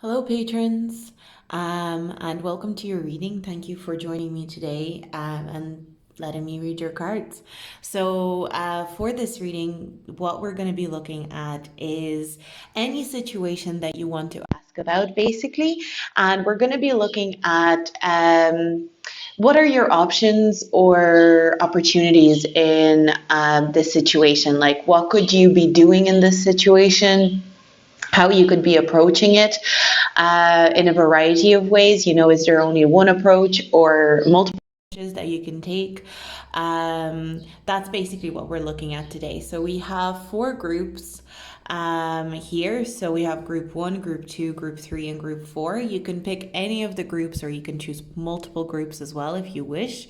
Hello, patrons, and welcome to your reading. Thank you for joining me today and letting me read your cards. For this reading, what we're going to be looking at is any situation that you want to ask about, basically. And we're going to be looking at what are your options or opportunities in this situation? Like, what could you be doing in this situation? How you could be approaching it in a variety of ways. Is there only one approach or multiple approaches that you can take? That's basically what we're looking at today. So we have four groups here. So we have group one, group two, group three, and group four. You can pick any of the groups or you can choose multiple groups as well if you wish.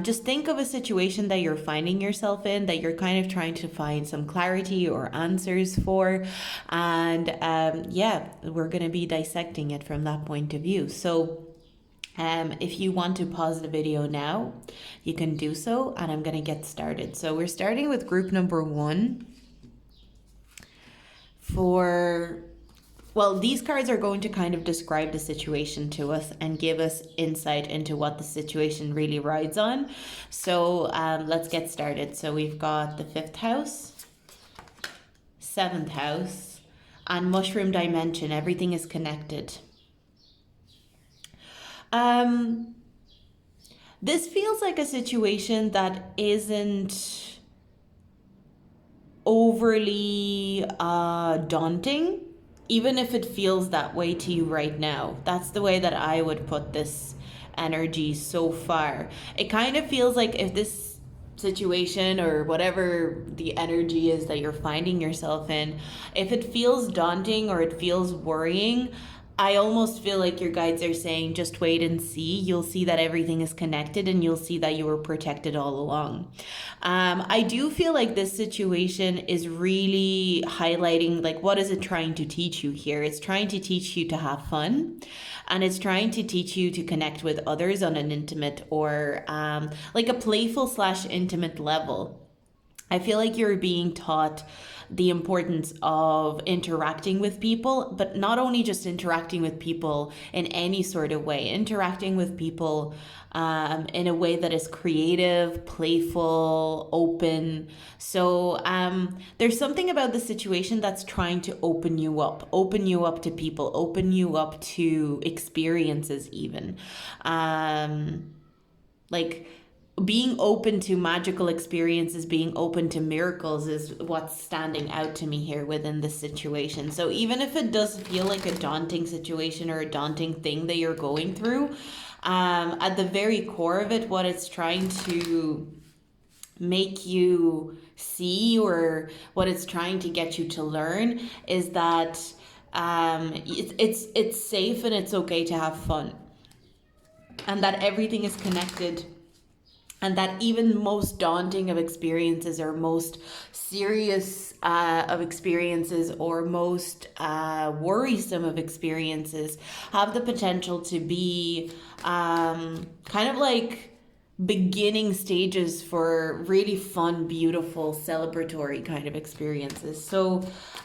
Just think of a situation that you're finding yourself in, that you're kind of trying to find some clarity or answers for. And yeah, we're going to be dissecting it from that point of view. If you want to pause the video now, you can do so, and I'm going to get started. So we're starting with group number one. These cards are going to kind of describe the situation to us and give us insight into what the situation really rides on. So let's get started. So we've got the fifth house, seventh house, and mushroom dimension. Everything is connected. This feels like a situation that isn't overly daunting, even if it feels that way to you right now. That's the way that I would put this energy so far. It kind of feels like if this situation or whatever the energy is that you're finding yourself in, if it feels daunting or it feels worrying, I almost feel like your guides are saying, just wait and see. You'll see that everything is connected and you'll see that you were protected all along. I do feel like this situation is really highlighting, like, what is it trying to teach you here? It's trying to teach you to have fun, and it's trying to teach you to connect with others on an intimate or like a playful slash intimate level. I feel like you're being taught the importance of interacting with people, but not only just interacting with people in any sort of way, interacting with people in a way that is creative, playful, open. There's something about the situation that's trying to open you up to people, open you up to experiences, even. Like, being open to magical experiences, being open to miracles is what's standing out to me here within this situation. So even if it does feel like a daunting situation or a daunting thing that you're going through, at the very core of it, what it's trying to make you see, or what it's trying to get you to learn, is that it's safe and it's okay to have fun, and that everything is connected, and that even most daunting of experiences, or most serious of experiences, or most worrisome of experiences, have the potential to be kind of like beginning stages for really fun, beautiful, celebratory kind of experiences.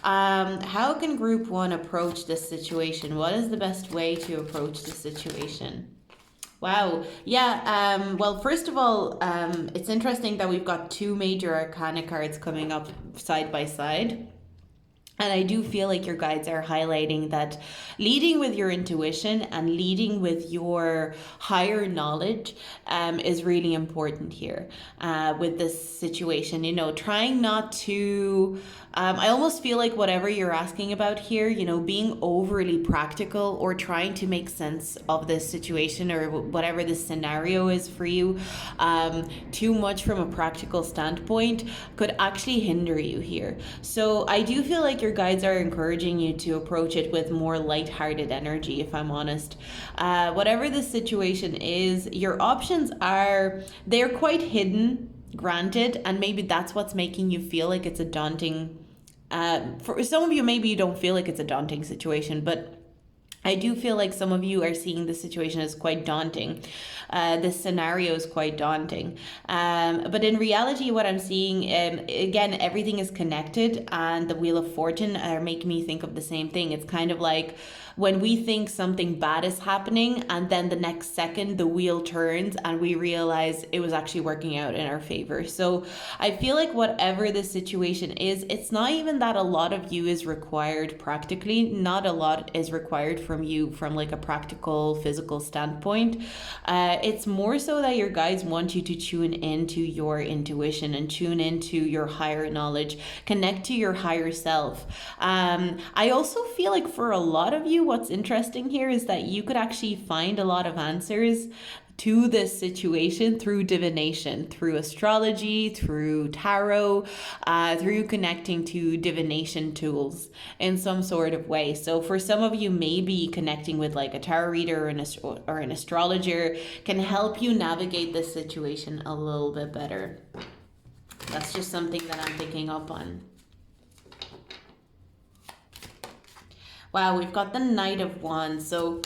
How can group one approach this situation? What is the best way to approach the situation? Wow. Yeah. Well, first of all, it's interesting that we've got two major arcana cards coming up side by side. And I do feel like your guides are highlighting that leading with your intuition and leading with your higher knowledge is really important here with this situation. Trying not to, I almost feel like whatever you're asking about here, being overly practical or trying to make sense of this situation or whatever this scenario is for you, too much from a practical standpoint could actually hinder you here. So I do feel like your guides are encouraging you to approach it with more lighthearted energy, if I'm honest. Whatever the situation is, your options they're quite hidden, granted, and maybe that's what's making you feel like it's a daunting, for some of you, maybe you don't feel like it's a daunting situation, but I do feel like some of you are seeing the situation as quite daunting. This scenario is quite daunting. But in reality, what I'm seeing, again, everything is connected, and the Wheel of Fortune are making me think of the same thing. It's kind of like when we think something bad is happening, and then the next second the wheel turns and we realize it was actually working out in our favor. So I feel like whatever the situation is, it's not even that a lot of you is required practically. Not a lot is required from you from like a practical physical standpoint. It's more so that your guides want you to tune into your intuition and tune into your higher knowledge, connect to your higher self. I also feel like for a lot of you, what's interesting here is that you could actually find a lot of answers to this situation through divination, through astrology, through tarot, through connecting to divination tools in some sort of way. So for some of you, maybe connecting with like a tarot reader or an astrologer can help you navigate this situation a little bit better. That's just something that I'm picking up on. Wow, we've got the Knight of Wands. So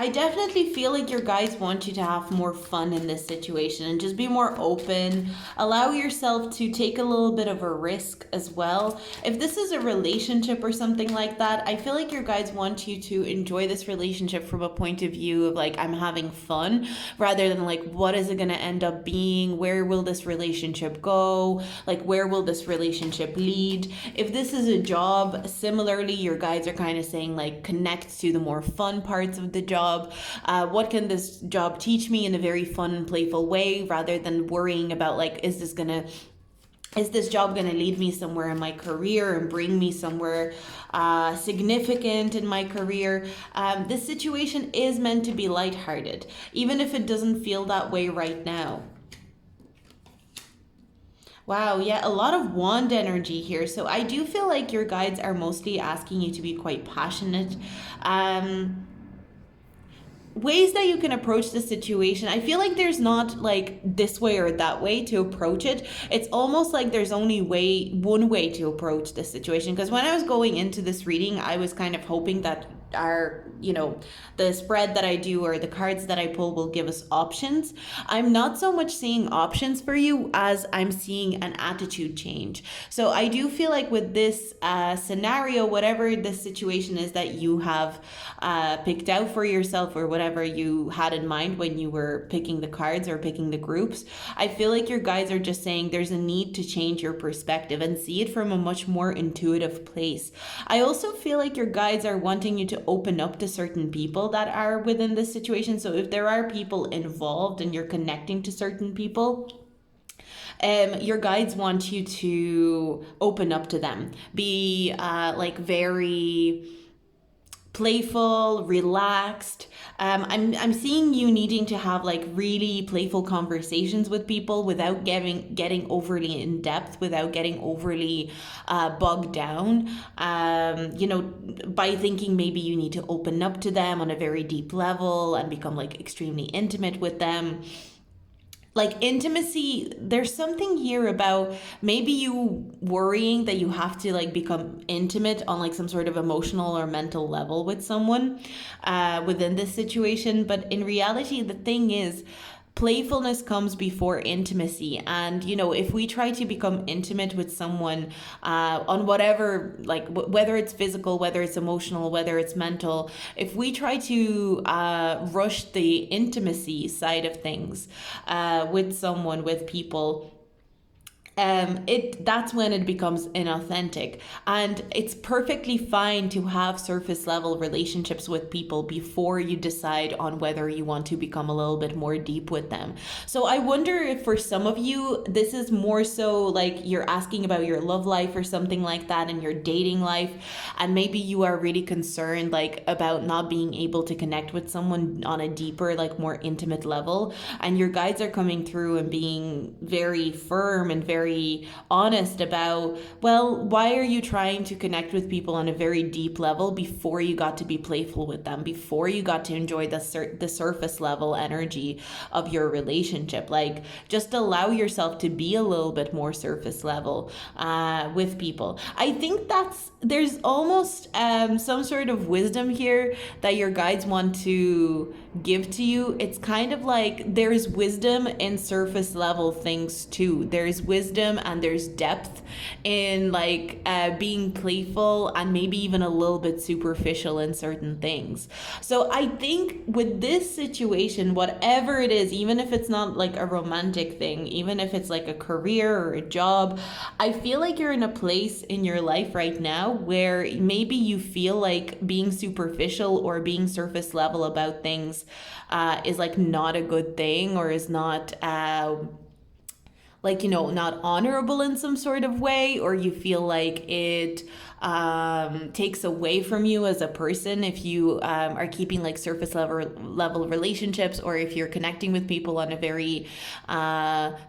I definitely feel like your guides want you to have more fun in this situation and just be more open. Allow yourself to take a little bit of a risk as well. If this is a relationship or something like that, I feel like your guides want you to enjoy this relationship from a point of view of like, I'm having fun, rather than like, what is it going to end up being? Where will this relationship go? Like, where will this relationship lead? If this is a job, similarly, your guides are kind of saying like, connect to the more fun parts of the job. What can this job teach me in a very fun and playful way, rather than worrying about like, is this job gonna lead me somewhere in my career and bring me somewhere significant in my career? This situation is meant to be lighthearted, even if it doesn't feel that way right now. Wow, yeah, a lot of wand energy here. So I do feel like your guides are mostly asking you to be quite passionate. Ways that you can approach the situation, I feel like there's not like this way or that way to approach it. It's almost like there's only one way to approach this situation, because when I was going into this reading, I was kind of hoping that the spread that I do or the cards that I pull will give us options. I'm not so much seeing options for you as I'm seeing an attitude change. So I do feel like with this scenario, whatever the situation is that you have picked out for yourself, or whatever you had in mind when you were picking the cards or picking the groups, I feel like your guides are just saying there's a need to change your perspective and see it from a much more intuitive place. I also feel like your guides are wanting you to open up to certain people that are within this situation. So if there are people involved and you're connecting to certain people, your guides want you to open up to them. Be like very playful, relaxed. I'm seeing you needing to have like really playful conversations with people without getting overly in depth, without getting overly bogged down. By thinking maybe you need to open up to them on a very deep level and become like extremely intimate with them. Like intimacy, there's something here about maybe you worrying that you have to like become intimate on like some sort of emotional or mental level with someone within this situation. But in reality, the thing is, playfulness comes before intimacy. And if we try to become intimate with someone on whatever, like whether it's physical, whether it's emotional, whether it's mental, if we try to rush the intimacy side of things with someone, with people, that's when it becomes inauthentic. And it's perfectly fine to have surface level relationships with people before you decide on whether you want to become a little bit more deep with them. So I wonder if for some of you, this is more so like you're asking about your love life or something like that, and your dating life, and maybe you are really concerned like about not being able to connect with someone on a deeper, like more intimate level, and your guides are coming through and being very firm and very very honest about, well, why are you trying to connect with people on a very deep level before you got to be playful with them, before you got to enjoy the surface level energy of your relationship? Like, just allow yourself to be a little bit more surface level with people. I think there's almost some sort of wisdom here that your guides want to give to you. It's kind of like there's wisdom in surface level things too. There's wisdom and there's depth in like being playful and maybe even a little bit superficial in certain things. So I think with this situation, whatever it is, even if it's not like a romantic thing, even if it's like a career or a job, I feel like you're in a place in your life right now where maybe you feel like being superficial or being surface level about things is like not a good thing, or is not like, you know, not honorable in some sort of way, or you feel like it takes away from you as a person if you are keeping like surface level relationships, or if you're connecting with people on a very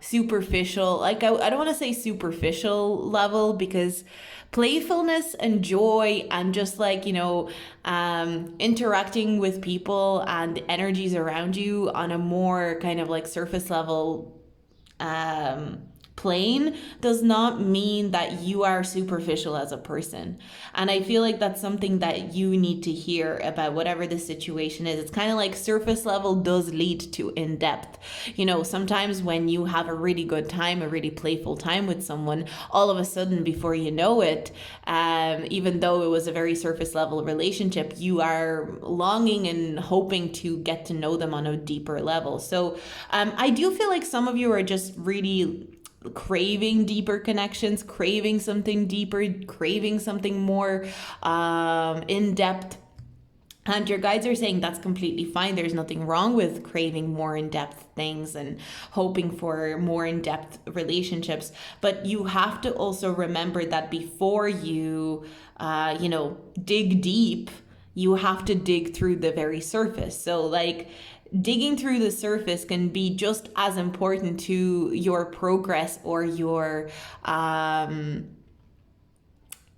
superficial, like I don't want to say superficial level, because playfulness and joy and just like, you know, interacting with people and energies around you on a more kind of like surface level plane does not mean that you are superficial as a person. And I feel like that's something that you need to hear about whatever the situation is. It's kind of like surface level does lead to in depth. You know, sometimes when you have a really good time, a really playful time with someone, all of a sudden before you know it, even though it was a very surface level relationship, you are longing and hoping to get to know them on a deeper level. So I do feel like some of you are just really craving deeper connections, craving something deeper, craving something more in depth. And your guides are saying that's completely fine. There's nothing wrong with craving more in-depth things and hoping for more in-depth relationships. But you have to also remember that before you, dig deep, you have to dig through the very surface. So like, digging through the surface can be just as important to your progress or your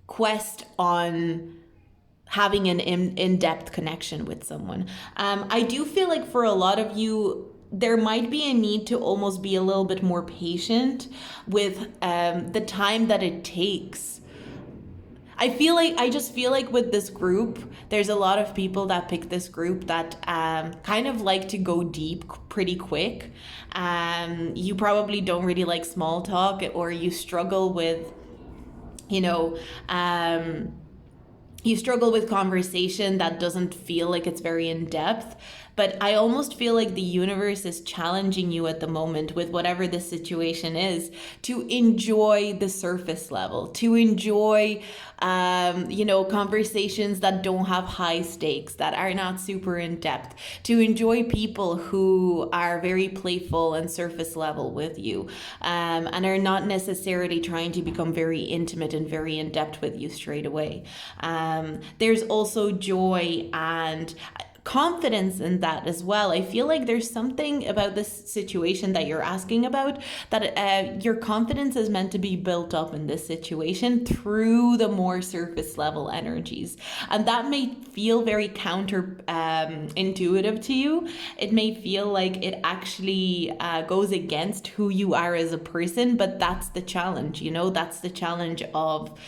quest on having an in-depth connection with someone. I do feel like for a lot of you, there might be a need to almost be a little bit more patient with the time that it takes. I just feel like with this group, there's a lot of people that pick this group that kind of like to go deep pretty quick. You probably don't really like small talk, or you struggle with, you struggle with conversation that doesn't feel like it's very in depth. But I almost feel like the universe is challenging you at the moment with whatever the situation is to enjoy the surface level, to enjoy, conversations that don't have high stakes, that are not super in depth, to enjoy people who are very playful and surface level with you, and are not necessarily trying to become very intimate and very in depth with you straight away. There's also joy and confidence in that as well. I feel like there's something about this situation that you're asking about, that your confidence is meant to be built up in this situation through the more surface level energies. And that may feel very counter intuitive to you. It may feel like it actually goes against who you are as a person, but that's the challenge, that's the challenge of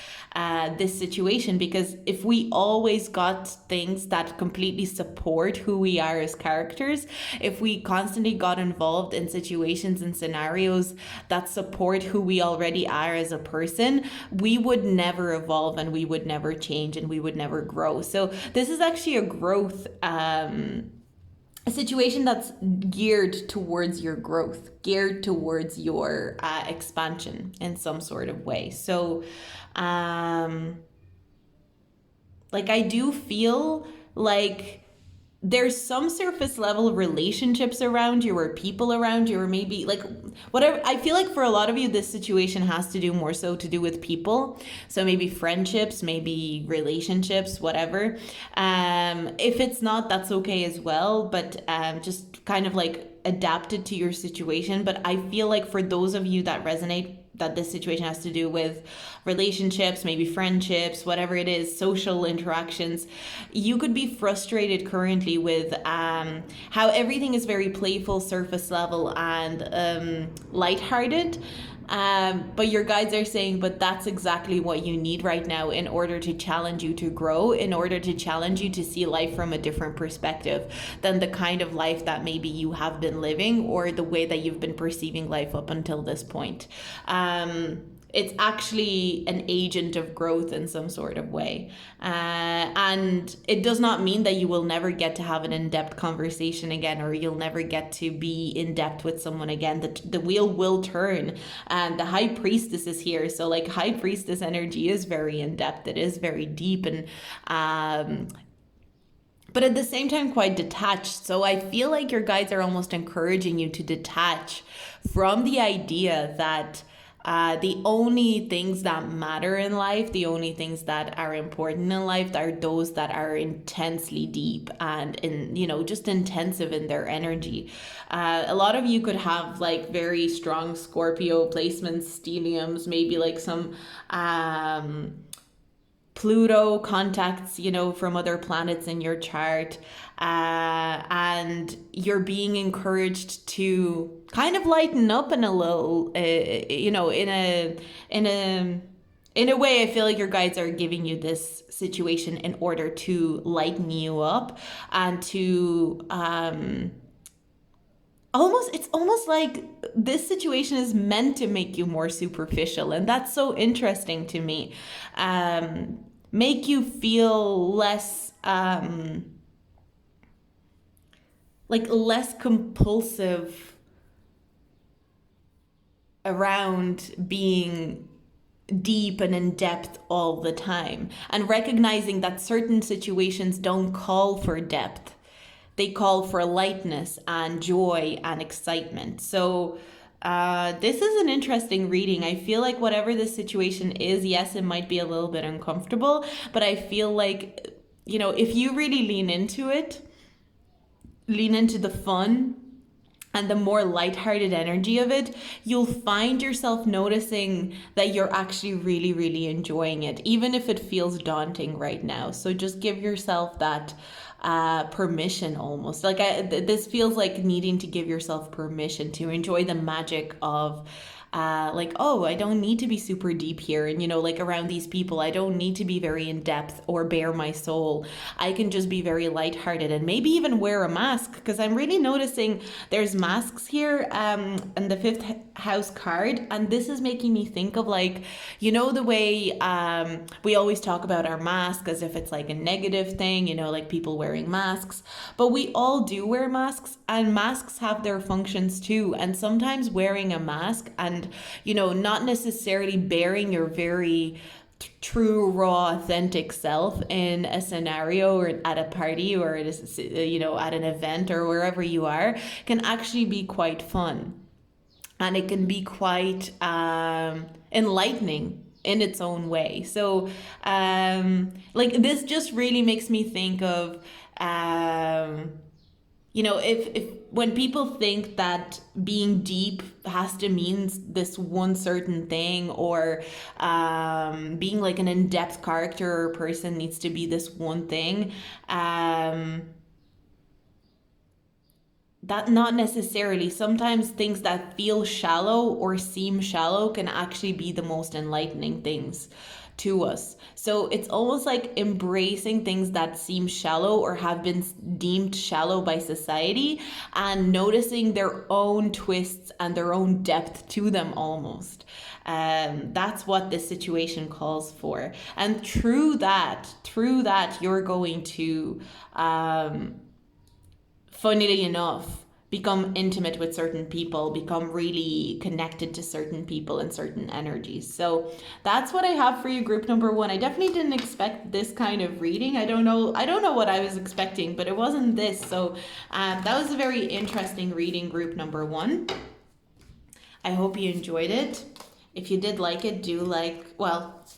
this situation. Because if we always got things that completely support who we are as characters, if we constantly got involved in situations and scenarios that support who we already are as a person, we would never evolve, and we would never change, and we would never grow. So this is actually a growth, a situation that's geared towards your growth, geared towards your expansion in some sort of way. So I do feel like there's some surface level relationships around you, or people around you, or maybe like whatever. I feel like for a lot of you, this situation has to do more so to do with people. So maybe friendships, maybe relationships, whatever. If it's not, that's okay as well. But just kind of like adapt it to your situation. But I feel like for those of you that resonate that this situation has to do with relationships, maybe friendships, whatever it is, social interactions. You could be frustrated currently with how everything is very playful, surface level, and lighthearted. But your guides are saying, but that's exactly what you need right now in order to challenge you to grow, in order to challenge you to see life from a different perspective than the kind of life that maybe you have been living or the way that you've been perceiving life up until this point. It's actually an agent of growth in some sort of way. And it does not mean that you will never get to have an in-depth conversation again, or you'll never get to be in depth with someone again. The wheel will turn, and the High Priestess is here. So like High Priestess energy is very in-depth. It is very deep, and but at the same time quite detached. So I feel like your guides are almost encouraging you to detach from the idea that the only things that matter in life, the only things that are important in life, are those that are intensely deep and just intensive in their energy. A lot of you could have like very strong Scorpio placements, stelliums, maybe like some Pluto contacts, from other planets in your chart, and you're being encouraged to kind of lighten up in a little, in a way. I feel like your guides are giving you this situation in order to lighten you up and to it's almost like this situation is meant to make you more superficial, and that's so interesting to me. Make you feel less less compulsive around being deep and in depth all the time, and recognizing that certain situations don't call for depth. They call for lightness and joy and excitement. So this is an interesting reading. I feel like whatever the situation is, yes, it might be a little bit uncomfortable, but I feel like, if you really lean into it, lean into the fun and the more lighthearted energy of it, you'll find yourself noticing that you're actually really, really enjoying it, even if it feels daunting right now. So just give yourself that permission almost. Like this feels like needing to give yourself permission to enjoy the magic of I don't need to be super deep here. And, around these people, I don't need to be very in depth or bare my soul. I can just be very lighthearted and maybe even wear a mask, because I'm really noticing there's masks here in the fifth house card. And this is making me think of the way we always talk about our mask as if it's like a negative thing, like people wearing masks. But we all do wear masks, and masks have their functions too. And sometimes wearing a mask and not necessarily bearing your very true, raw, authentic self in a scenario or at a party or at an event or wherever you are can actually be quite fun, and it can be quite enlightening in its own way. So this just really makes me think of if when people think that being deep has to mean this one certain thing, or being like an in-depth character or person needs to be this one thing, that not necessarily. Sometimes things that feel shallow or seem shallow can actually be the most enlightening things to us. So it's almost like embracing things that seem shallow or have been deemed shallow by society, and noticing their own twists and their own depth to them almost. That's what this situation calls for. And through that, you're going to, funnily enough, become intimate with certain people, become really connected to certain people and certain energies. So that's what I have for you, group number 1. I definitely didn't expect this kind of reading. I don't know what I was expecting, but it wasn't this. So that was a very interesting reading, group number 1. I hope you enjoyed it. If you did like it,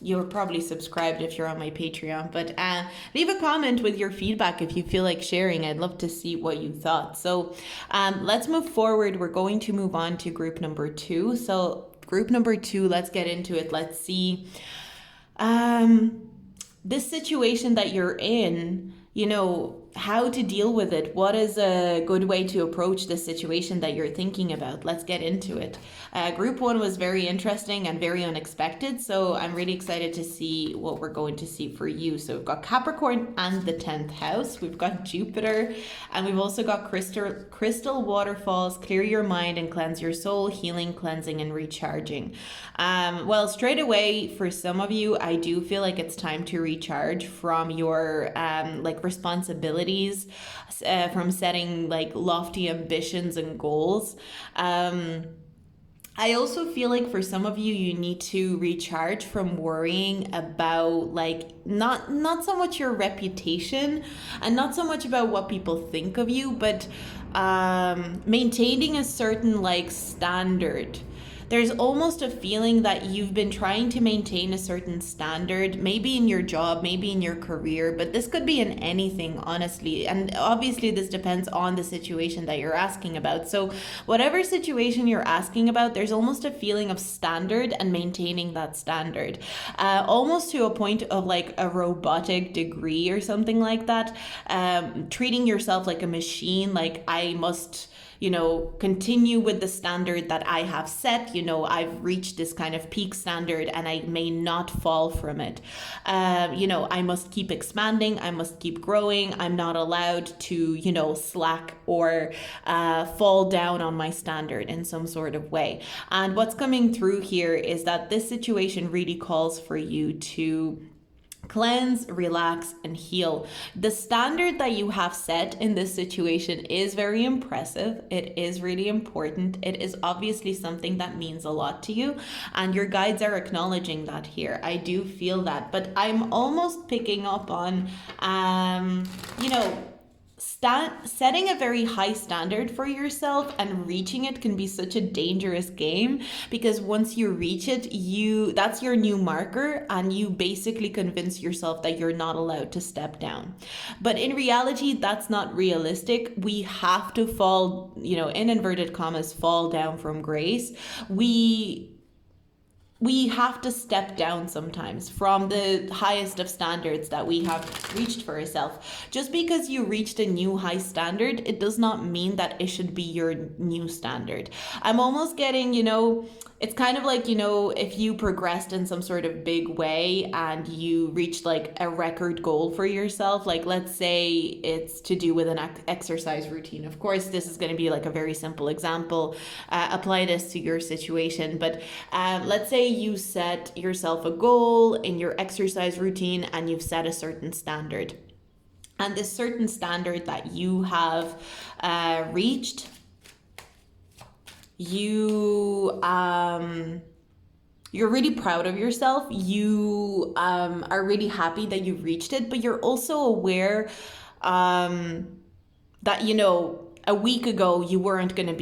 you're probably subscribed if you're on my Patreon, but leave a comment with your feedback if you feel like sharing. I'd love to see what you thought. So let's move forward. We're going to move on to group number 2. So group number 2, let's get into it. Let's see. This situation that you're in, how to deal with it. What is a good way to approach the situation that you're thinking about? Let's get into it. Group 1 was very interesting and very unexpected, so I'm really excited to see what we're going to see for you. So we've got Capricorn and the 10th house. We've got Jupiter, and we've also got crystal waterfalls, clear your mind and cleanse your soul, healing, cleansing, and recharging. Well, straight away, for some of you, I do feel like it's time to recharge from your responsibilities, from setting like lofty ambitions and goals. I also feel like for some of you, you need to recharge from worrying about not so much your reputation and not so much about what people think of you, but maintaining a certain standard. There's almost a feeling that you've been trying to maintain a certain standard, maybe in your job, maybe in your career, but this could be in anything, honestly. And obviously this depends on the situation that you're asking about. So whatever situation you're asking about, there's almost a feeling of standard and maintaining that standard, almost to a point of a robotic degree or something like that, treating yourself like a machine, like I must continue with the standard that I have set. I've reached this kind of peak standard and I may not fall from it. I must keep expanding. I must keep growing. I'm not allowed to, slack or fall down on my standard in some sort of way. And what's coming through here is that this situation really calls for you to cleanse, relax, and heal. The standard that you have set in this situation is very impressive. It is really important. It is obviously something that means a lot to you, and your guides are acknowledging that here. I do feel that, but I'm almost picking up on, setting a very high standard for yourself and reaching it can be such a dangerous game, because once you reach it, that's your new marker, and you basically convince yourself that you're not allowed to step down. But in reality, that's not realistic. We have to fall, in inverted commas, fall down from grace. We have to step down sometimes from the highest of standards that we have reached for ourselves. Just because you reached a new high standard, it does not mean that it should be your new standard. I'm almost getting, it's kind of like, if you progressed in some sort of big way and you reached a record goal for yourself, let's say it's to do with an exercise routine. Of course, this is going to be a very simple example. Apply this to your situation. But let's say you set yourself a goal in your exercise routine and you've set a certain standard. And this certain standard that you have reached, you're really proud of yourself. You are really happy that you reached it, but you're also aware that a week ago you weren't going to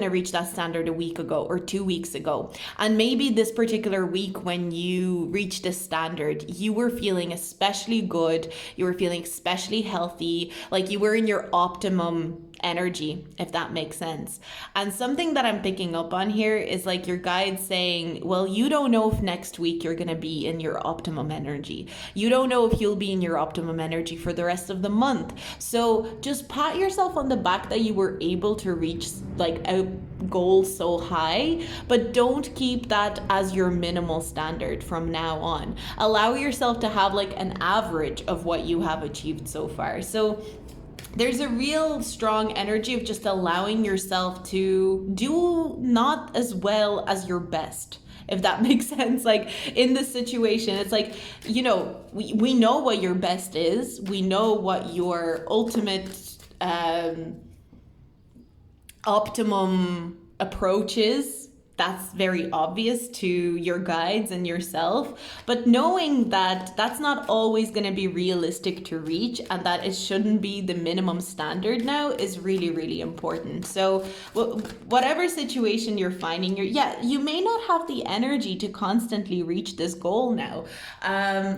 reach that standard a week ago or 2 weeks ago. And maybe this particular week when you reached this standard, you were feeling especially good, you were feeling especially healthy, you were in your optimum energy, if that makes sense. And something that I'm picking up on here is your guide saying, well, you don't know if next week you're going to be in your optimum energy. You don't know if you'll be in your optimum energy for the rest of the month. So just pat yourself on the back that you were able to reach a goal so high, but don't keep that as your minimal standard from now on. Allow yourself to have an average of what you have achieved so far. So there's a real strong energy of just allowing yourself to do not as well as your best, if that makes sense. In this situation, it's we know what your best is. We know what your ultimate optimum approach is. That's very obvious to your guides and yourself, but knowing that that's not always going to be realistic to reach and that it shouldn't be the minimum standard now is really, really important. So whatever situation you're finding, you may not have the energy to constantly reach this goal now.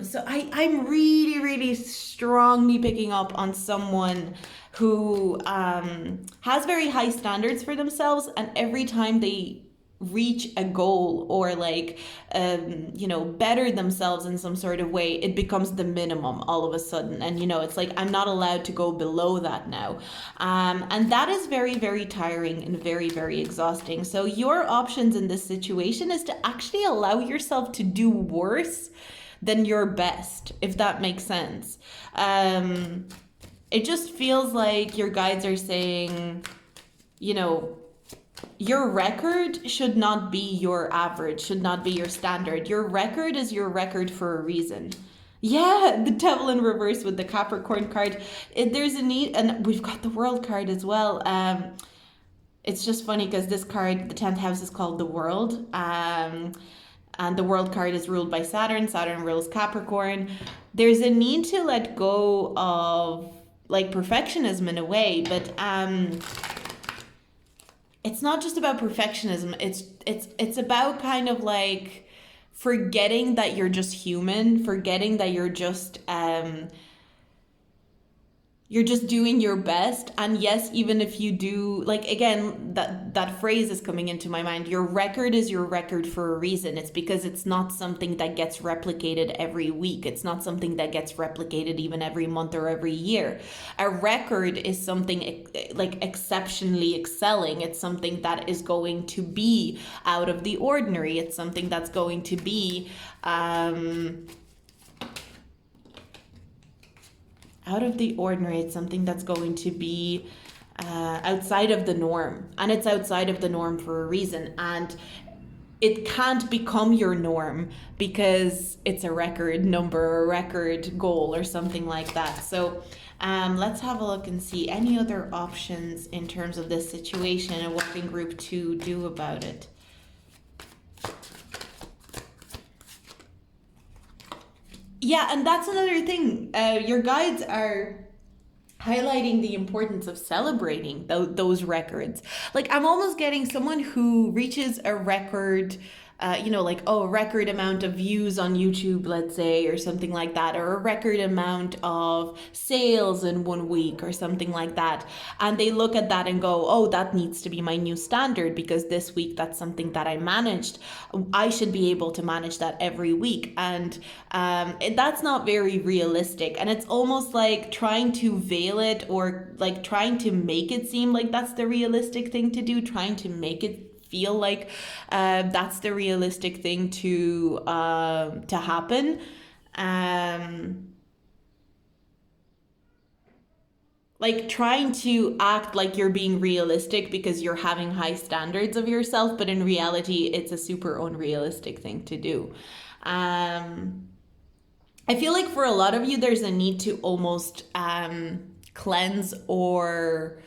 So I'm really, really strongly picking up on someone who has very high standards for themselves, and every time they reach a goal or like better themselves in some sort of way, it becomes the minimum all of a sudden. And it's like I'm not allowed to go below that now. And that is very, very tiring and very, very exhausting. So your options in this situation is to actually allow yourself to do worse than your best, if that makes sense. It just feels like your guides are saying, your record should not be your average, should not be your standard. Your record is your record for a reason. Yeah, the Devil in reverse with the Capricorn card. There's a need, and we've got the World card as well. It's just funny because this card, the 10th house, is called the World. And the World card is ruled by Saturn. Saturn rules Capricorn. There's a need to let go of like perfectionism in a way, but it's not just about perfectionism. It's about kind of like forgetting that you're just human, forgetting that you're just doing your best. And yes, even if you do, like, again, that phrase is coming into my mind. Your record is your record for a reason. It's because it's not something that gets replicated every week. It's not something that gets replicated even every month or every year. A record is something like exceptionally excelling. It's something that is going to be out of the ordinary. It's something that's going to be out of the ordinary. It's something that's going to be outside of the norm, and it's outside of the norm for a reason. And it can't become your norm because it's a record number or a record goal or something like that. So let's have a look and see any other options in terms of this situation and what can group 2 do about it. Yeah, and that's another thing. Your guides are highlighting the importance of celebrating those records. Like, I'm almost getting someone who reaches a record, a record amount of views on YouTube, let's say, or something like that, or a record amount of sales in 1 week or something like that. And they look at that and go, oh, that needs to be my new standard because this week that's something that I managed. I should be able to manage that every week. And that's not very realistic. And it's almost like trying to veil it, or like trying to make it seem like that's the realistic thing to do, trying to make it feel like that's the realistic thing to happen. Like trying to act like you're being realistic because you're having high standards of yourself, but in reality, it's a super unrealistic thing to do. I feel like for a lot of you, there's a need to almost cleanse or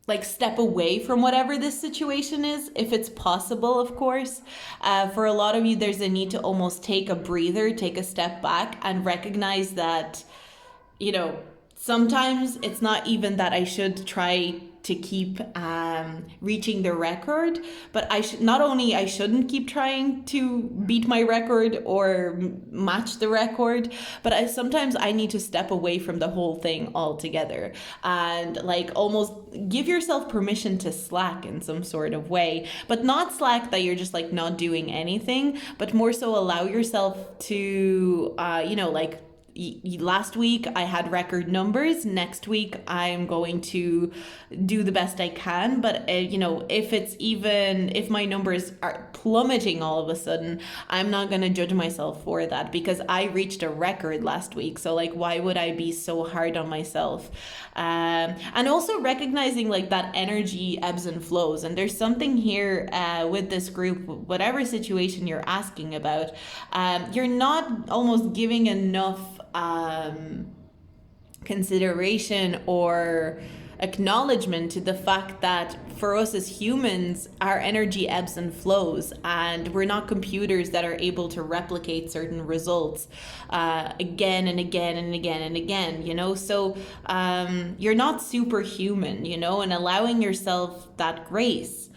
like step away from whatever this situation is, if it's possible, of course. For a lot of you, there's a need to almost take a breather, take a step back and recognize that, sometimes it's not even that I should try to keep reaching the record, but I shouldn't keep trying to beat my record or match the record, but sometimes I need to step away from the whole thing altogether and like almost give yourself permission to slack in some sort of way, but not slack that you're just like not doing anything, but more so allow yourself to last week I had record numbers. Next week I'm going to do the best I can. But if my numbers are plummeting all of a sudden, I'm not going to judge myself for that because I reached a record last week. So like, why would I be so hard on myself? And also recognizing like that energy ebbs and flows. And there's something here with this group, whatever situation you're asking about, you're not almost giving enough consideration or acknowledgement to the fact that for us as humans, our energy ebbs and flows, and we're not computers that are able to replicate certain results again and again and again and again, so you're not superhuman, and allowing yourself that grace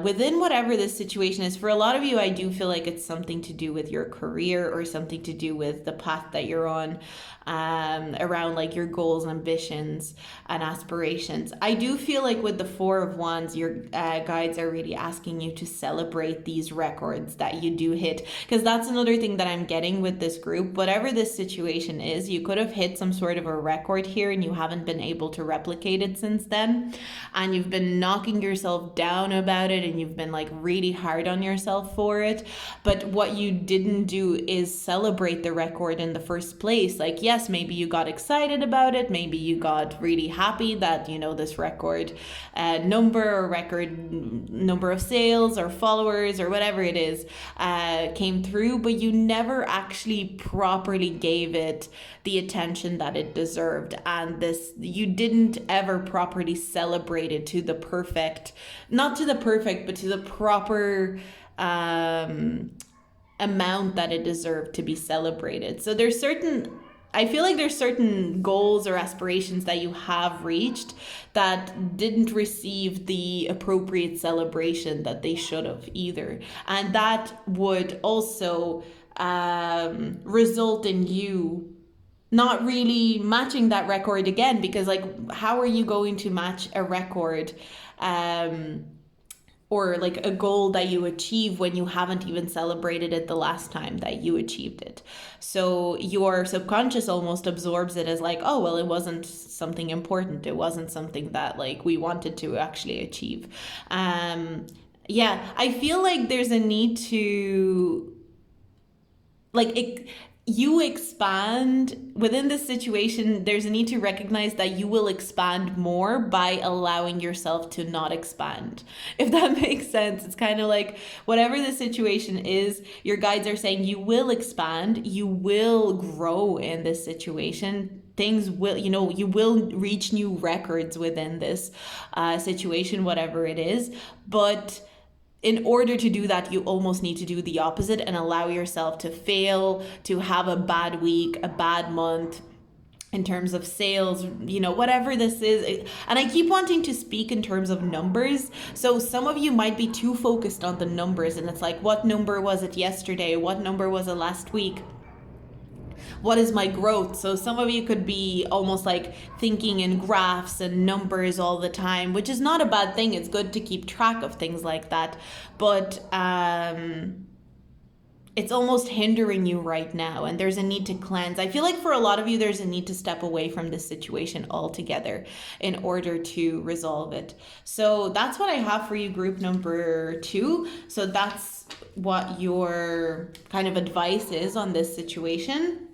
within whatever this situation is. For a lot of you, I do feel like it's something to do with your career or something to do with the path that you're on, around like your goals, ambitions, and aspirations. I do feel like with the Four of Wands, your guides are really asking you to celebrate these records that you do hit, because that's another thing that I'm getting with this group. Whatever this situation is, you could have hit some sort of a record here and you haven't been able to replicate it since then, and you've been knocking yourself down about it, and you've been like really hard on yourself for it. But what you didn't do is celebrate the record in the first place. Like, yes, maybe you got excited about it, maybe you got really happy that, you know, this record number or record number of sales or followers or whatever it is came through, but you never actually properly gave it the attention that it deserved. And this, you didn't ever properly celebrate it to the perfect, not to the perfect, but to the proper amount that it deserved to be celebrated. So there's certain, I feel like there's certain goals or aspirations that you have reached that didn't receive the appropriate celebration that they should have either. And that would also result in you not really matching that record again, because like, how are you going to match a record or like a goal that you achieve when you haven't even celebrated it the last time that you achieved it? So your subconscious almost absorbs it as like, oh, well, it wasn't something important. It wasn't something that like we wanted to actually achieve. Yeah, I feel like there's a need to like you expand within this situation. There's a need to recognize that you will expand more by allowing yourself to not expand, if that makes sense. It's kind of like whatever the situation is, your guides are saying you will expand, you will grow in this situation. Things will, you know, you will reach new records within this situation, whatever it is. But in order to do that, you almost need to do the opposite and allow yourself to fail, to have a bad week, a bad month in terms of sales, you know, whatever this is. And I keep wanting to speak in terms of numbers. So some of you might be too focused on the numbers, and it's like, what number was it yesterday? What number was it last week? What is my growth? So some of you could be almost like thinking in graphs and numbers all the time, which is not a bad thing. It's good to keep track of things like that. But it's almost hindering you right now, and there's a need to cleanse. I feel like for a lot of you, there's a need to step away from this situation altogether in order to resolve it. So that's what I have for you, group number 2. So that's what your kind of advice is on this situation.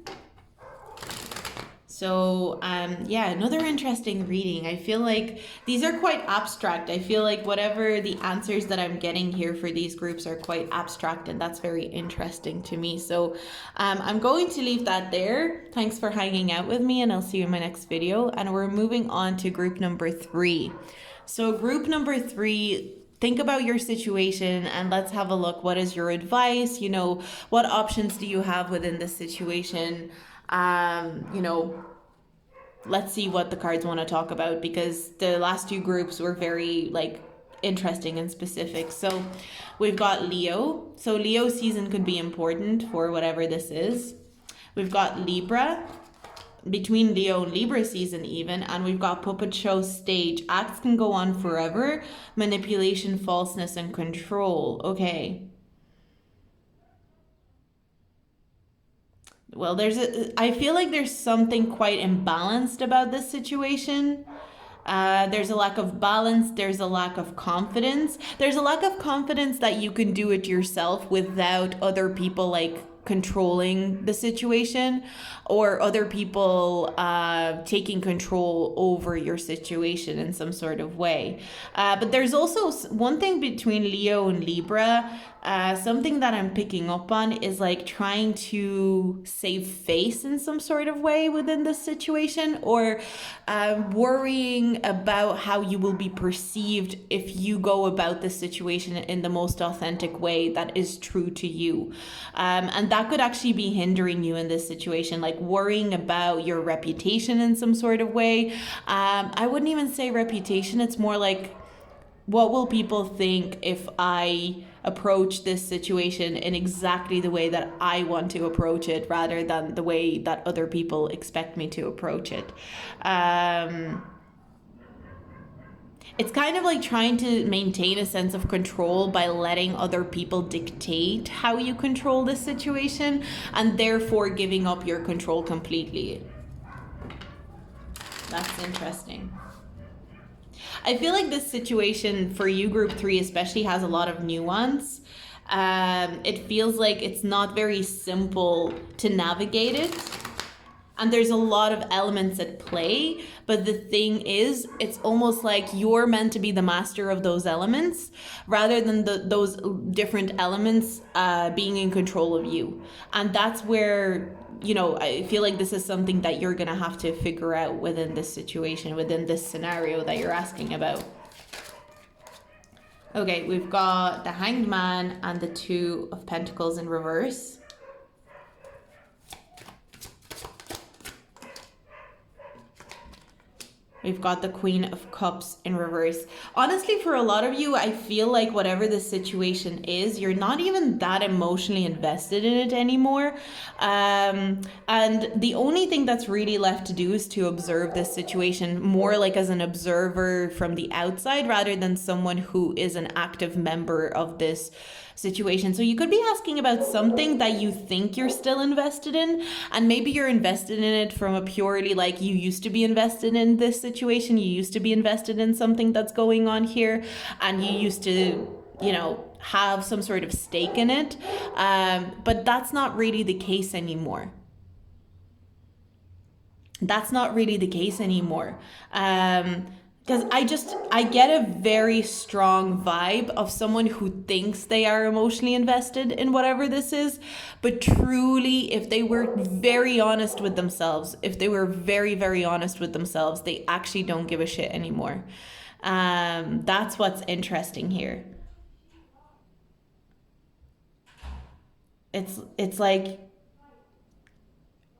So yeah, another interesting reading. I feel like these are quite abstract. I feel like whatever the answers that I'm getting here for these groups are quite abstract, and that's very interesting to me. So I'm going to leave that there. Thanks for hanging out with me, and I'll see you in my next video. And we're moving on to group number 3. So group number 3, think about your situation and let's have a look. What is your advice? You know, what options do you have within this situation? You know, let's see what the cards want to talk about, because the last 2 groups were very like interesting and specific. So we've got Leo. So Leo season could be important for whatever this is. We've got Libra, between Leo and Libra season even, and we've got puppet show stage. Acts can go on forever. Manipulation, falseness, and control. Okay. Well, I feel like there's something quite imbalanced about this situation. There's a lack of balance. There's a lack of confidence. There's a lack of confidence that you can do it yourself without other people like controlling the situation, or other people taking control over your situation in some sort of way. But there's also one thing between Leo and Libra. Something that I'm picking up on is like trying to save face in some sort of way within this situation, or worrying about how you will be perceived if you go about this situation in the most authentic way that is true to you. And that could actually be hindering you in this situation, like worrying about your reputation in some sort of way. I wouldn't even say reputation. It's more like what will people think if I approach this situation in exactly the way that I want to approach it rather than the way that other people expect me to approach it. It's kind of like trying to maintain a sense of control by letting other people dictate how you control the situation and therefore giving up your control completely. That's interesting. I feel like this situation for you, group 3 especially, has a lot of nuance. It feels like it's not very simple to navigate it. And there's a lot of elements at play, but the thing is, it's almost like you're meant to be the master of those elements rather than those different elements being in control of you. And that's where, you know, I feel like this is something that you're gonna have to figure out within this situation, within this scenario that you're asking about. Okay, we've got the Hanged Man and the Two of Pentacles in reverse. We've got the Queen of Cups in reverse. Honestly, for a lot of you, I feel like whatever the situation is, you're not even that emotionally invested in it anymore. And the only thing that's really left to do is to observe this situation more like as an observer from the outside rather than someone who is an active member of this situation. So you could be asking about something that you think you're still invested in, and maybe you're invested in it from a purely like you used to be invested in this situation, you used to be invested in something that's going on here, and you used to, you know, have some sort of stake in it, but that's not really the case anymore. That's not really the case anymore. Because I get a very strong vibe of someone who thinks they are emotionally invested in whatever this is, but truly, if they were very honest with themselves, if they were very, very honest with themselves, they actually don't give a shit anymore. That's what's interesting here. It's like,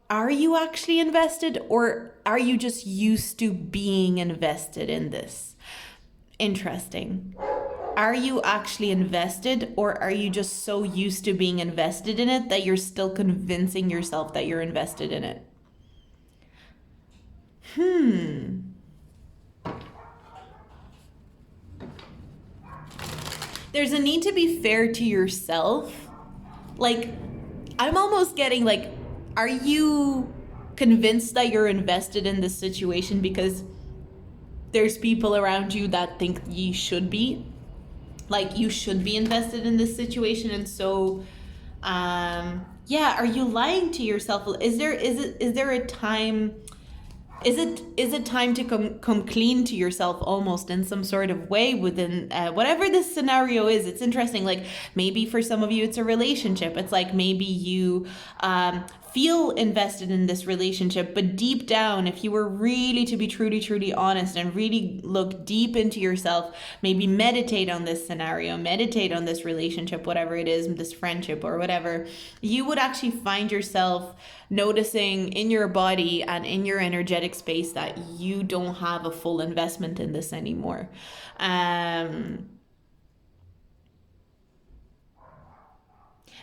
are you actually invested, or are you just used to being invested in this? Interesting. Are you actually invested, or are you just so used to being invested in it that you're still convincing yourself that you're invested in it? There's a need to be fair to yourself. Like, I'm almost getting like, are you convinced that you're invested in this situation because there's people around you that think you should be? Like, you should be invested in this situation, and so yeah, are you lying to yourself? Is there a time, is it time to come clean to yourself almost in some sort of way within whatever this scenario is? It's interesting. Like, maybe for some of you it's a relationship. It's like maybe you feel invested in this relationship, but deep down, if you were really to be truly honest and really look deep into yourself, maybe meditate on this scenario, meditate on this relationship, whatever it is, this friendship or whatever, you would actually find yourself noticing in your body and in your energetic space that you don't have a full investment in this anymore.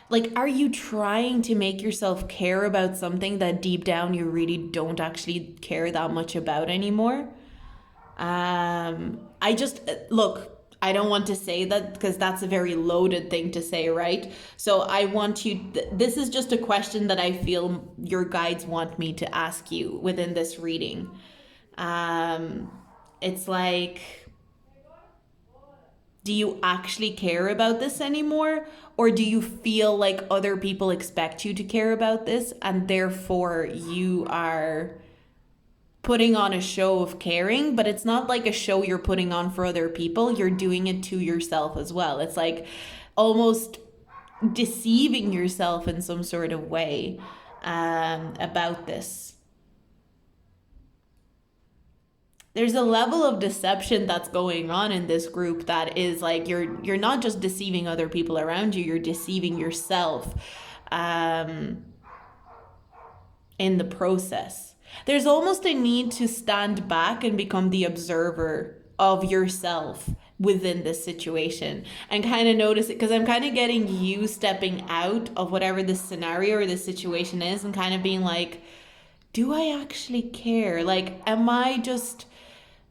Like, are you trying to make yourself care about something that deep down you really don't actually care that much about anymore? I just, look, I don't want to say that because that's a very loaded thing to say, right? So I want you, this is just a question that I feel your guides want me to ask you within this reading. It's like, do you actually care about this anymore? Or do you feel like other people expect you to care about this and therefore you are putting on a show of caring, but it's not like a show you're putting on for other people, you're doing it to yourself as well. It's like almost deceiving yourself in some sort of way about this. There's a level of deception that's going on in this group that is like you're not just deceiving other people around you, you're deceiving yourself in the process. There's almost a need to stand back and become the observer of yourself within this situation, and kind of notice it, because I'm kind of getting you stepping out of whatever this scenario or this situation is and kind of being like, do I actually care? Like, am I just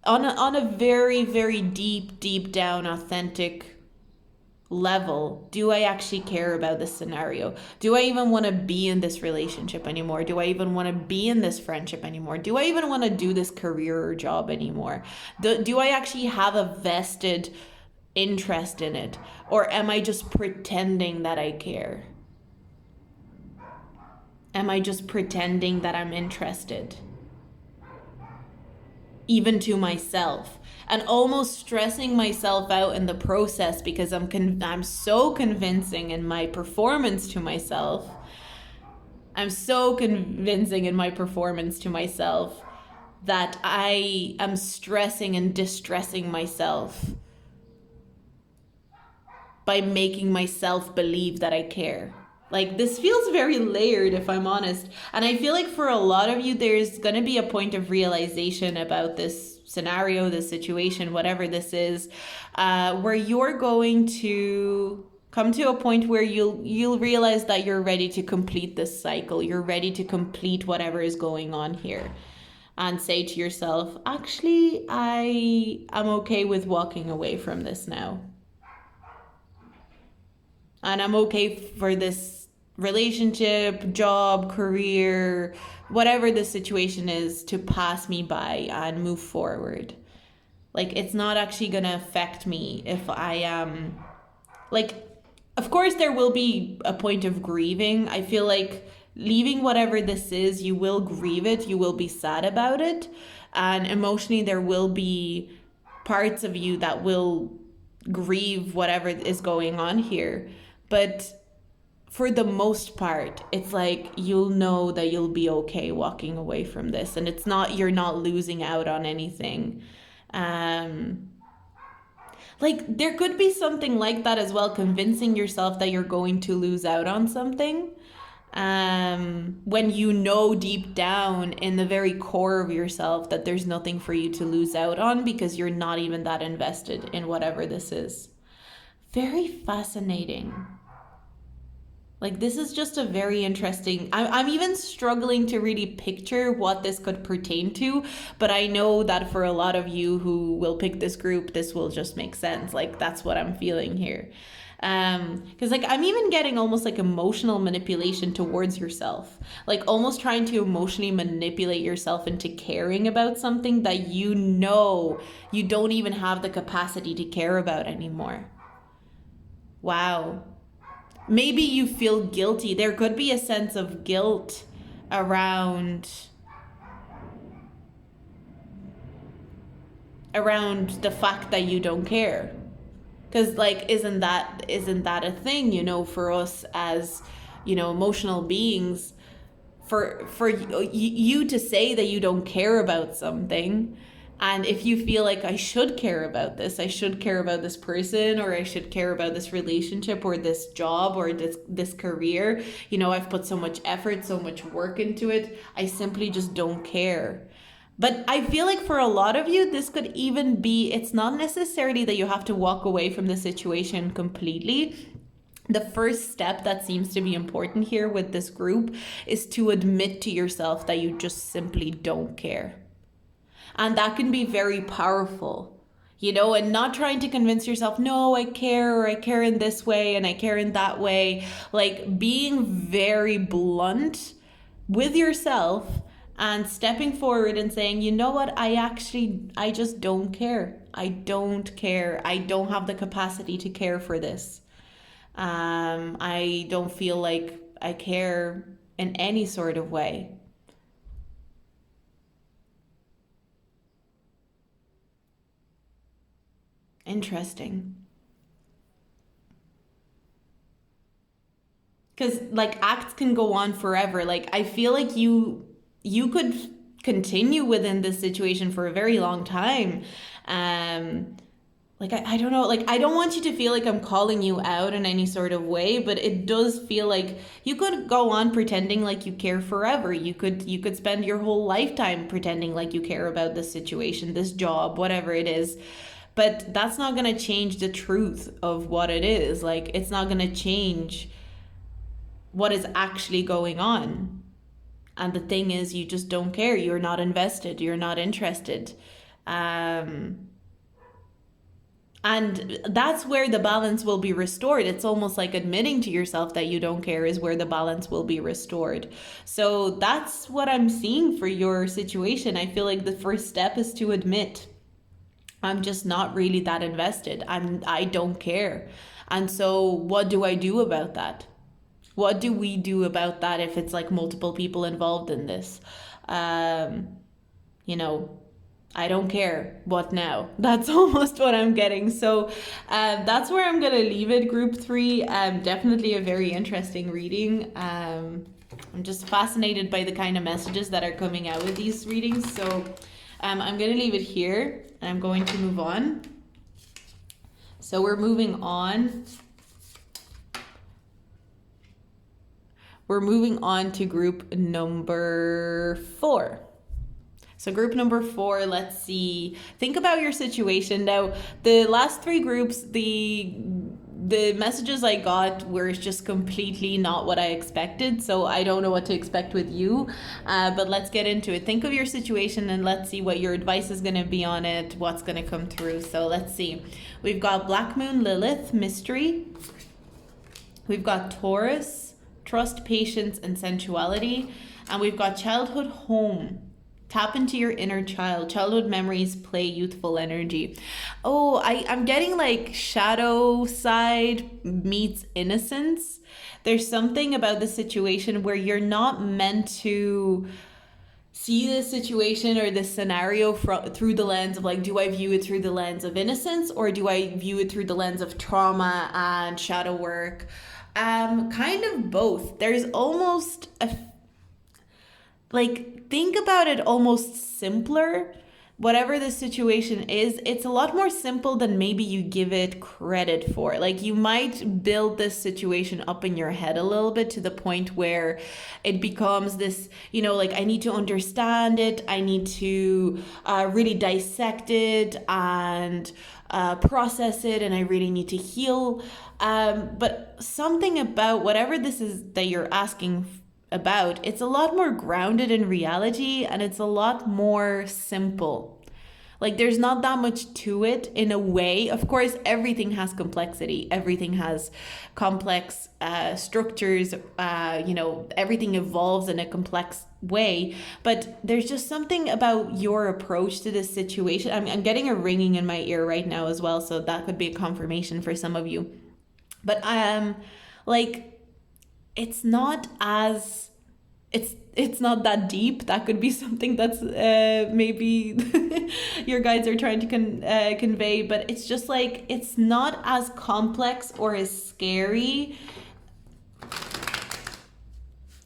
on a very, very deep down authentic level, do I actually care about this scenario? Do I even want to be in this relationship anymore? Do I even want to be in this friendship anymore? Do I even want to do this career or job anymore? Do I actually have a vested interest in it? Or am I just pretending that I care? Am I just pretending that I'm interested? Even to myself, and almost stressing myself out in the process, because I'm so convincing in my performance to myself. I'm so convincing in my performance to myself that I am stressing and distressing myself by making myself believe that I care. Like, this feels very layered, if I'm honest. And I feel like for a lot of you, there's going to be a point of realization about this scenario, this situation, whatever this is, where you're going to come to a point where you'll realize that you're ready to complete this cycle. You're ready to complete whatever is going on here. And say to yourself, actually, I'm okay with walking away from this now. And I'm okay for this relationship, job, career, whatever the situation is, to pass me by and move forward. Like, it's not actually going to affect me if I am, like, of course there will be a point of grieving. I feel like leaving whatever this is, you will grieve it, you will be sad about it, and emotionally there will be parts of you that will grieve whatever is going on here. But for the most part, it's like you'll know that you'll be okay walking away from this, and it's not, you're not losing out on anything. Like, there could be something like that as well, convincing yourself that you're going to lose out on something, when you know deep down in the very core of yourself that there's nothing for you to lose out on, because you're not even that invested in whatever this is. Very fascinating. Like, this is just a very interesting, I'm even struggling to really picture what this could pertain to, but I know that for a lot of you who will pick this group, this will just make sense. Like, that's what I'm feeling here. Because, like, I'm even getting almost like emotional manipulation towards yourself, like almost trying to emotionally manipulate yourself into caring about something that you know you don't even have the capacity to care about anymore. Wow. Maybe you feel guilty. There could be a sense of guilt around the fact that you don't care. Because, like, isn't that a thing, you know, for us as, you know, emotional beings, for you to say that you don't care about something. And if you feel like, I should care about this, I should care about this person, or I should care about this relationship or this job or this career, you know, I've put so much effort, so much work into it, I simply just don't care. But I feel like for a lot of you, this could even be, it's not necessarily that you have to walk away from the situation completely. The first step that seems to be important here with this group is to admit to yourself that you just simply don't care. And that can be very powerful, you know, and not trying to convince yourself, no, I care, or I care in this way and I care in that way. Like, being very blunt with yourself and stepping forward and saying, you know what, I just don't care. I don't care. I don't have the capacity to care for this. I don't feel like I care in any sort of way. Interesting. Because, like, acts can go on forever. Like, I feel like you could continue within this situation for a very long time. Like, I don't know, like, I don't want you to feel like I'm calling you out in any sort of way, but it does feel like you could go on pretending like you care forever. You could spend your whole lifetime pretending like you care about this situation, this job, whatever it is. But that's not going to change the truth of what it is. Like, it's not going to change what is actually going on. And the thing is, you just don't care. You're not invested. You're not interested. And that's where the balance will be restored. It's almost like admitting to yourself that you don't care is where the balance will be restored. So that's what I'm seeing for your situation. I feel like the first step is to admit, I'm just not really that invested. I don't care. And so what do I do about that? What do we do about that if it's like multiple people involved in this? You know, I don't care. What now? That's almost what I'm getting. So that's where I'm going to leave it, group 3. Definitely a very interesting reading. I'm just fascinated by the kind of messages that are coming out with these readings. So I'm going to leave it here, and I'm going to move on. So we're moving on. We're moving on to group number 4. So group number 4, let's see. Think about your situation. Now, the last 3 groups, the messages I got were just completely not what I expected. So I don't know what to expect with you. But let's get into it. Think of your situation and let's see what your advice is going to be on it, what's going to come through. So let's see. We've got Black Moon, Lilith, Mystery. We've got Taurus, Trust, Patience, and Sensuality. And we've got Childhood, Home. Tap into your inner child. Childhood memories, play, youthful energy. Oh, I'm getting like shadow side meets innocence. There's something about the situation where you're not meant to see the situation or the scenario through the lens of like, do I view it through the lens of innocence or do I view it through the lens of trauma and shadow work? Kind of both. There's almost think about it almost simpler. Whatever the situation is, it's a lot more simple than maybe you give it credit for. Like, you might build this situation up in your head a little bit to the point where it becomes this, like, I need to understand it. I need to really dissect it and process it, and I really need to heal. But something about whatever this is that you're asking about, it's a lot more grounded in reality and it's a lot more simple. Like, there's not that much to it in a way. Of course, everything has complexity. Everything has complex structures. Everything evolves in a complex way. But there's just something about your approach to this situation. I'm getting a ringing in my ear right now as well, so that could be a confirmation for some of you. But it's not as it's not that deep. That could be something that's maybe your guides are trying to convey, but it's just like, it's not as complex or as scary.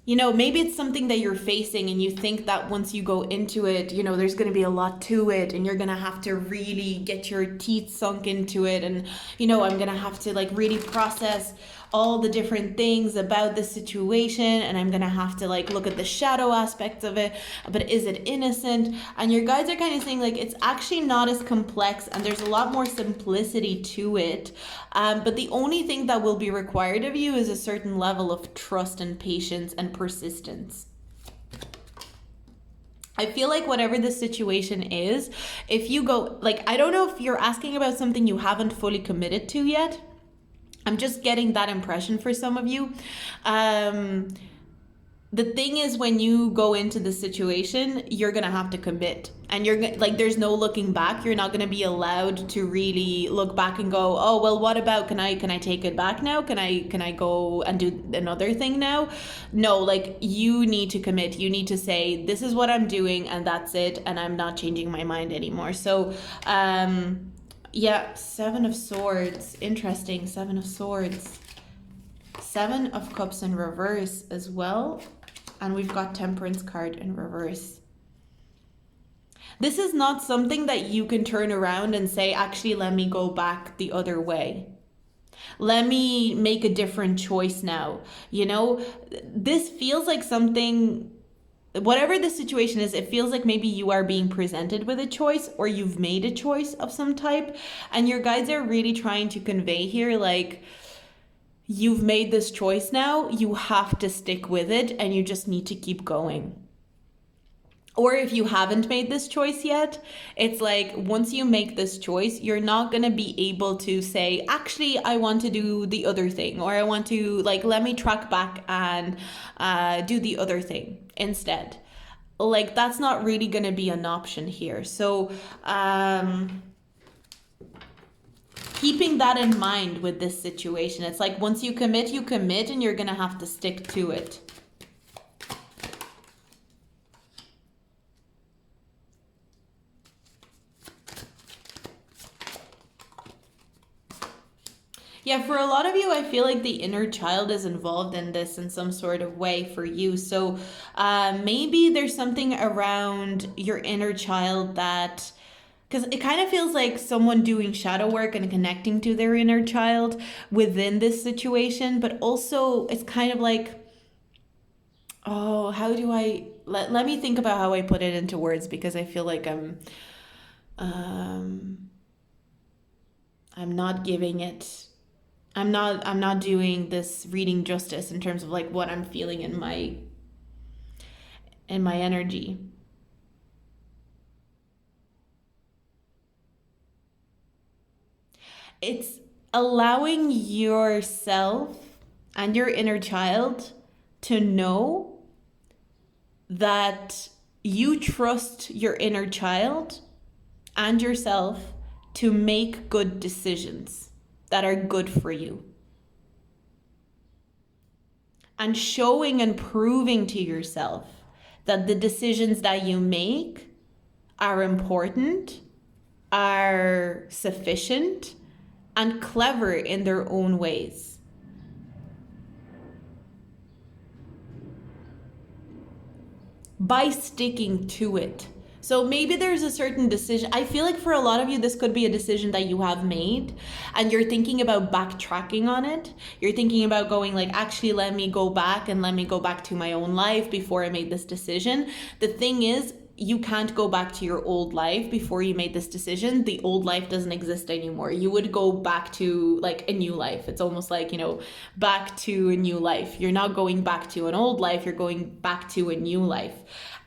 Maybe it's something that you're facing and you think that once you go into it, there's going to be a lot to it and you're going to have to really get your teeth sunk into it. And, I'm going to have to really process all the different things about the situation, and I'm going to have to look at the shadow aspects of it. But is it innocent? And your guides are kind of saying it's actually not as complex and there's a lot more simplicity to it. But the only thing that will be required of you is a certain level of trust and patience and persistence. I feel like whatever the situation is, if you go, I don't know if you're asking about something you haven't fully committed to yet. I'm just getting that impression for some of you. The thing is, when you go into the situation, you're going to have to commit. And you're there's no looking back. You're not going to be allowed to really look back and go, oh, well, what about, can I take it back now? Can I go and do another thing now? No, you need to commit. You need to say, this is what I'm doing and that's it. And I'm not changing my mind anymore. So, yeah, 7 of Swords. Interesting, 7 of Swords. 7 of Cups in reverse as well. And we've got Temperance card in reverse. This is not something that you can turn around and say, actually, let me go back the other way. Let me make a different choice now. This feels like something whatever the situation is, it feels like maybe you are being presented with a choice, or you've made a choice of some type, and your guides are really trying to convey here, like, you've made this choice now, you have to stick with it, and you just need to keep going. Or if you haven't made this choice yet, it's like, once you make this choice, you're not going to be able to say, actually, I want to do the other thing, or I want to, like, let me track back and do the other thing instead. Like, that's not really going to be an option here. So keeping that in mind with this situation, it's like, once you commit, and you're going to have to stick to it. Yeah, for a lot of you, I feel like the inner child is involved in this in some sort of way for you. So maybe there's something around your inner child that, because it kind of feels like someone doing shadow work and connecting to their inner child within this situation, but also it's kind of like, oh, how do I, let me think about how I put it into words, because I feel like I'm not giving it, I'm not doing this reading justice in terms of like what I'm feeling in my energy. It's allowing yourself and your inner child to know that you trust your inner child and yourself to make good decisions that are good for you. And showing and proving to yourself that the decisions that you make are important, are sufficient, and clever in their own ways. By sticking to it. So maybe there's a certain decision. I feel like for a lot of you, this could be a decision that you have made and you're thinking about backtracking on it. You're thinking about going like, actually, let me go back to my own life before I made this decision. The thing is, you can't go back to your old life before you made this decision. The old life doesn't exist anymore. You would go back to like a new life. It's almost like, back to a new life. You're not going back to an old life. You're going back to a new life.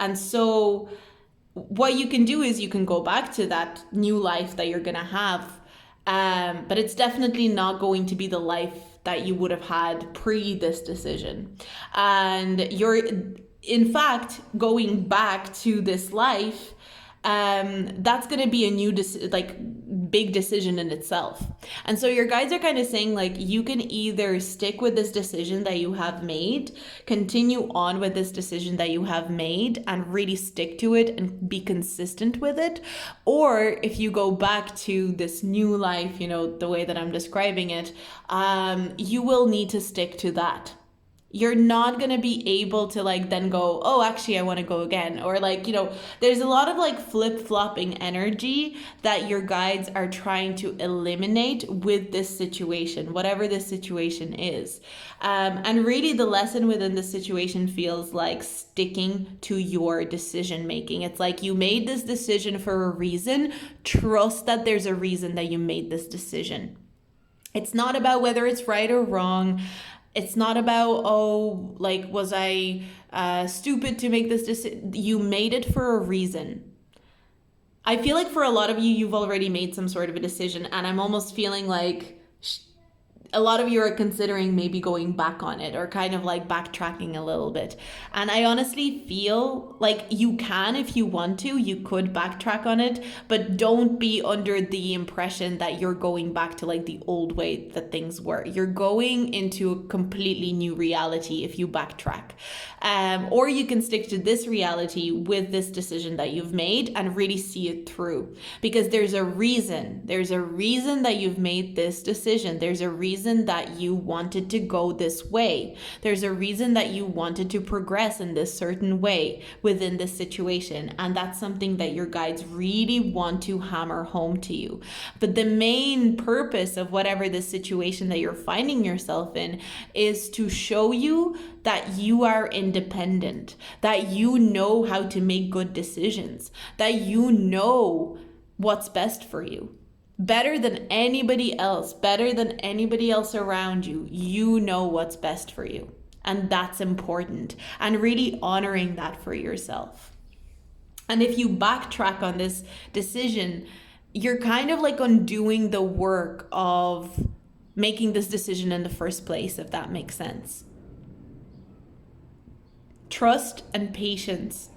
And so what you can do is you can go back to that new life that you're going to have. But it's definitely not going to be the life that you would have had pre this decision. And you're, in fact, going back to this life, that's going to be a new big decision in itself. And so your guides are kind of saying like, you can either stick with this decision that you have made, continue on with this decision that you have made and really stick to it and be consistent with it. Or if you go back to this new life, the way that I'm describing it, you will need to stick to that. You're not going to be able to then go, oh, actually, I want to go again. Or there's a lot of flip-flopping energy that your guides are trying to eliminate with this situation, whatever this situation is. And really the lesson within this situation feels like sticking to your decision making. It's like you made this decision for a reason. Trust that there's a reason that you made this decision. It's not about whether it's right or wrong. It's not about, was I stupid to make this decision? You made it for a reason. I feel like for a lot of you, you've already made some sort of a decision, and I'm almost feeling like a lot of you are considering maybe going back on it or kind of backtracking a little bit. And I honestly feel like you can, if you want to, you could backtrack on it, but don't be under the impression that you're going back to the old way that things were. You're going into a completely new reality if you backtrack. Or you can stick to this reality with this decision that you've made and really see it through, because there's a reason. There's a reason that you've made this decision. There's a reason reason that you wanted to go this way. There's a reason that you wanted to progress in this certain way within this situation. And that's something that your guides really want to hammer home to you. But the main purpose of whatever the situation that you're finding yourself in is to show you that you are independent, that you know how to make good decisions, that you know what's best for you. Better than anybody else around you, you know what's best for you. And that's important. And really honoring that for yourself. And if you backtrack on this decision, you're kind of like undoing the work of making this decision in the first place, if that makes sense. Trust and patience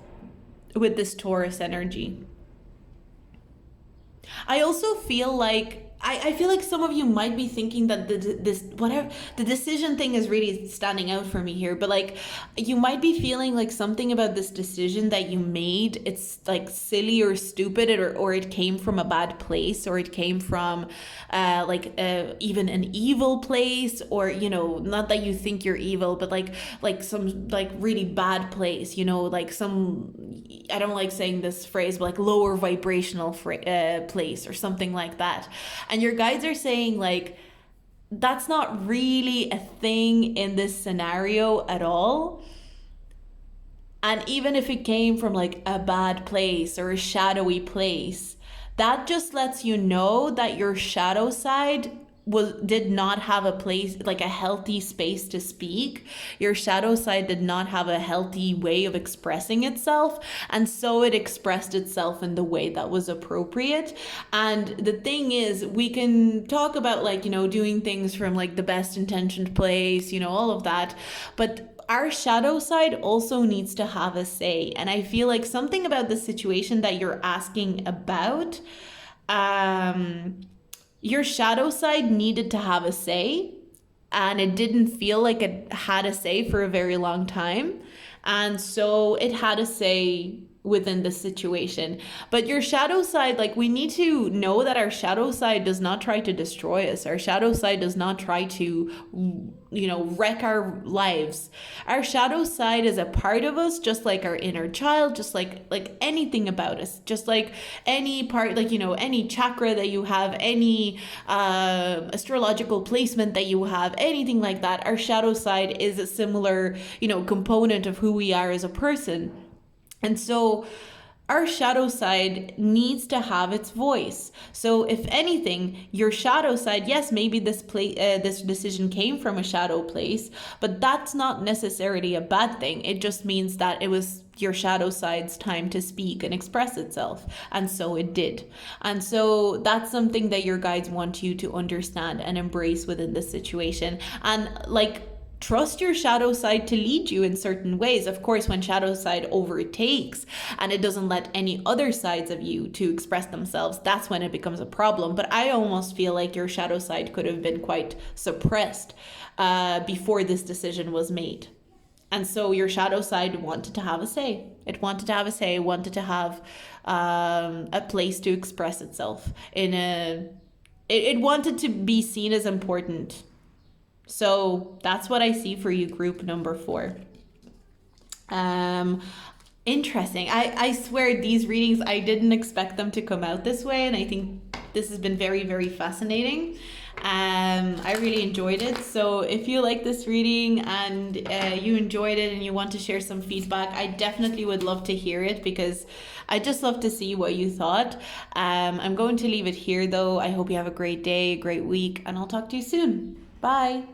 with this Taurus energy. I also feel like I feel like some of you might be thinking that the decision thing is really standing out for me here, but like you might be feeling like something about this decision that you made, it's like silly or stupid, or it came from a bad place, or it came from even an evil place, or, you know, not that you think you're evil, but like some like really bad place, you know, like some, I don't like saying this phrase, but like lower vibrational place or something like that. And your guides are saying like, that's not really a thing in this scenario at all. And even if it came from like a bad place or a shadowy place, that just lets you know that your shadow side did not have a place, like a healthy space to speak. Your shadow side did not have a healthy way of expressing itself, and so it expressed itself in the way that was appropriate. And the thing is, we can talk about like, you know, doing things from like the best intentioned place, you know, all of that, but our shadow side also needs to have a say. And I feel like something about the situation that you're asking about, your shadow side needed to have a say, and it didn't feel like it had a say for a very long time. And so it had a say within the situation. But your shadow side, like, we need to know that our shadow side does not try to destroy us. Our shadow side does not try to, you know, wreck our lives. Our shadow side is a part of us, just like our inner child, just like anything about us, just like any part, like, you know, any chakra that you have, any astrological placement that you have, anything like that. Our shadow side is a similar, you know, component of who we are as a person. And so our shadow side needs to have its voice. So if anything, your shadow side, yes, maybe this decision came from a shadow place, but that's not necessarily a bad thing. It just means that it was your shadow side's time to speak and express itself. And so it did. And so that's something that your guides want you to understand and embrace within this situation. And like, trust your shadow side to lead you in certain ways. Of course, when shadow side overtakes and it doesn't let any other sides of you to express themselves, that's when it becomes a problem. But I almost feel like your shadow side could have been quite suppressed before this decision was made. And so your shadow side wanted to have a say. It wanted to have a say, wanted to have a place to express itself. It wanted to be seen as important. So that's what I see for you, group number 4. Interesting. I swear these readings, I didn't expect them to come out this way. And I think this has been very, very fascinating. I really enjoyed it. So if you like this reading and you enjoyed it and you want to share some feedback, I definitely would love to hear it, because I just love to see what you thought. I'm going to leave it here though. I hope you have a great day, a great week, and I'll talk to you soon. Bye.